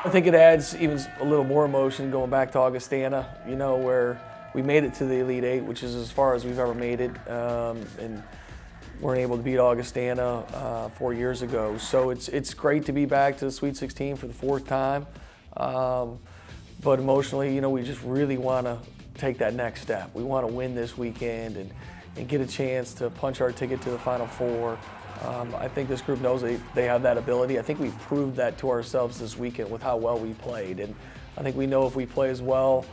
I think it adds even a little more emotion going back to Augustana, you know, where we made it to the Elite Eight, which is as far as we've ever made it, and weren't able to beat Augustana 4 years ago. So it's great to be back to the Sweet 16 for the 4th time. But emotionally, you know, we just really want to take that next step. We want to win this weekend and get a chance to punch our ticket to the Final Four. I think this group knows they have that ability. I think we proved that to ourselves this weekend with how well we played. And I think we know if we play as well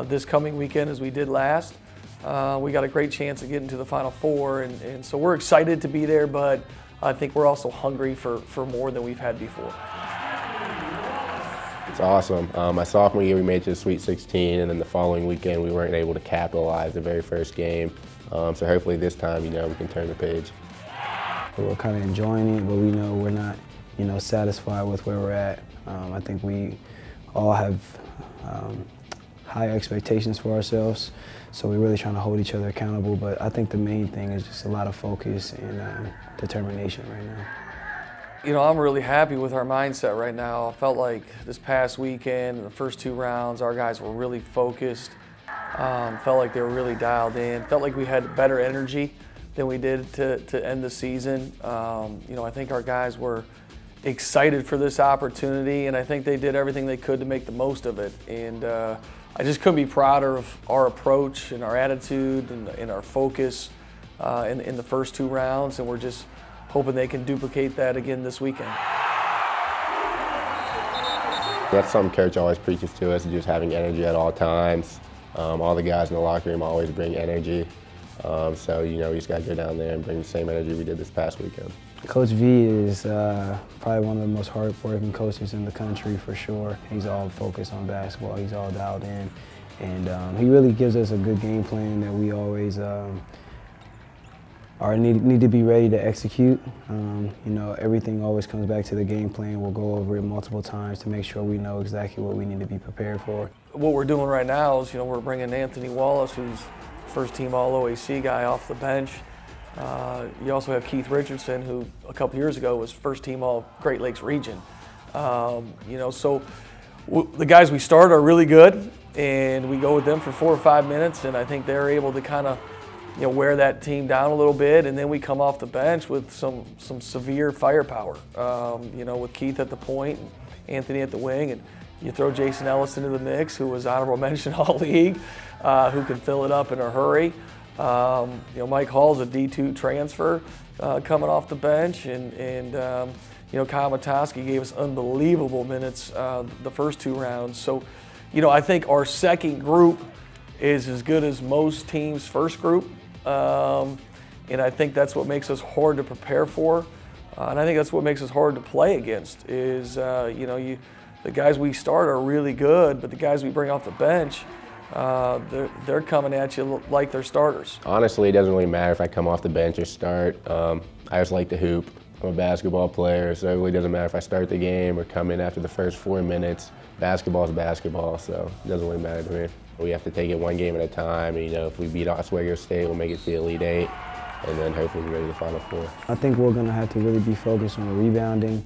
this coming weekend as we did last, we got a great chance of getting to the Final Four. And so we're excited to be there, but I think we're also hungry for more than we've had before. It's awesome. My sophomore year we made it to the Sweet 16, and then the following weekend we weren't able to capitalize the very first game. So hopefully this time, you know, we can turn the page. We're kind of enjoying it, but we know we're not, you know, satisfied with where we're at. I think we all have high expectations for ourselves, so we're really trying to hold each other accountable. But I think the main thing is just a lot of focus and determination right now. You know, I'm really happy with our mindset right now. I felt like this past weekend, the first 2 rounds, our guys were really focused. Felt like they were really dialed in. Felt like we had better energy than we did to end the season. You know, I think our guys were excited for this opportunity, and I think they did everything they could to make the most of it. And I just couldn't be prouder of our approach and our attitude and our focus in the first 2 rounds, and we're just hoping they can duplicate that again this weekend. That's something Coach always preaches to us, just having energy at all times. All the guys in the locker room always bring energy. So, you know, we just got to go down there and bring the same energy we did this past weekend. Coach V is probably one of the most hard-working coaches in the country for sure. He's all focused on basketball. He's all dialed in. And he really gives us a good game plan that we always need to be ready to execute. You know, everything always comes back to the game plan. We'll go over it multiple times to make sure we know exactly what we need to be prepared for. What we're doing right now is, you know, we're bringing Anthony Wallace, who's first-team All-OAC guy, off the bench. You also have Keith Richardson, who a couple years ago was first-team All-Great Lakes Region. You know, so the guys we start are really good, and we go with them for 4 or 5 minutes, and I think they're able to kind of, you know, wear that team down a little bit, and then we come off the bench with some severe firepower. You know, with Keith at the point, and Anthony at the wing, and you throw Jason Ellis into the mix, who was honorable mention All-League, who can fill it up in a hurry. You know, Mike Hall's a D2 transfer coming off the bench, and you know, Kyle Matoski gave us unbelievable minutes the first 2 rounds. So, you know, I think our second group is as good as most teams' first group, and I think that's what makes us hard to prepare for, and I think that's what makes us hard to play against. Is you know, the guys we start are really good, but the guys we bring off the bench, they're coming at you like they're starters. Honestly, it doesn't really matter if I come off the bench or start. I just like to hoop. I'm a basketball player, so it really doesn't matter if I start the game or come in after the first 4 minutes. Basketball is basketball, so it doesn't really matter to me. We have to take it one game at a time, and, you know, if we beat Oswego State, we'll make it to the Elite Eight, and then hopefully we go to the Final Four. I think we're going to have to really be focused on rebounding.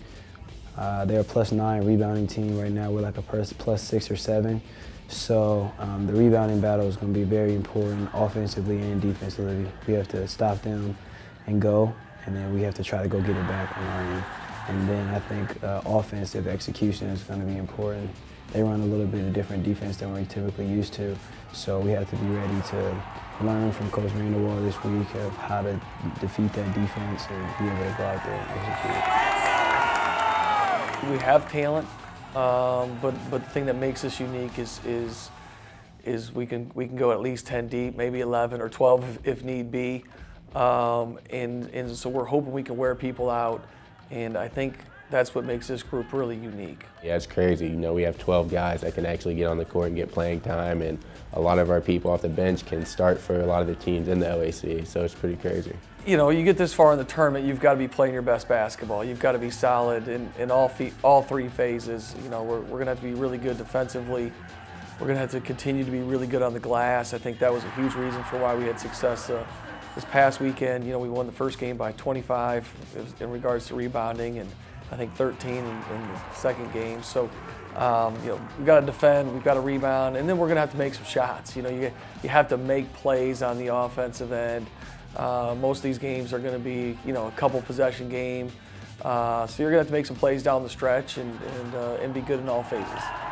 They're a +9 rebounding team right now. We're like a +6 or 7. So the rebounding battle is going to be very important offensively and defensively. We have to stop them and go, and then we have to try to go get it back on our end. And then I think offensive execution is going to be important. They run a little bit of different defense than we're typically used to, so we have to be ready to learn from Coach VanderWal this week of how to defeat that defense and be able to go out there and execute. We have talent, but the thing that makes us unique is we can go at least 10 deep, maybe 11 or 12 if need be, and so we're hoping we can wear people out, and I think that's what makes this group really unique. Yeah, it's crazy. You know, we have 12 guys that can actually get on the court and get playing time, and a lot of our people off the bench can start for a lot of the teams in the OAC, so it's pretty crazy. You know, you get this far in the tournament, you've got to be playing your best basketball. You've got to be solid in all 3 phases. You know, we're going to have to be really good defensively. We're going to have to continue to be really good on the glass. I think that was a huge reason for why we had success this past weekend. You know, we won the first game by 25 in regards to rebounding, and I think 13 in the second game. So, we've got to defend, we've got to rebound, and then we're going to have to make some shots. You have to make plays on the offensive end. Most of these games are going to be, a couple possession game. So you're going to have to make some plays down the stretch and be good in all phases.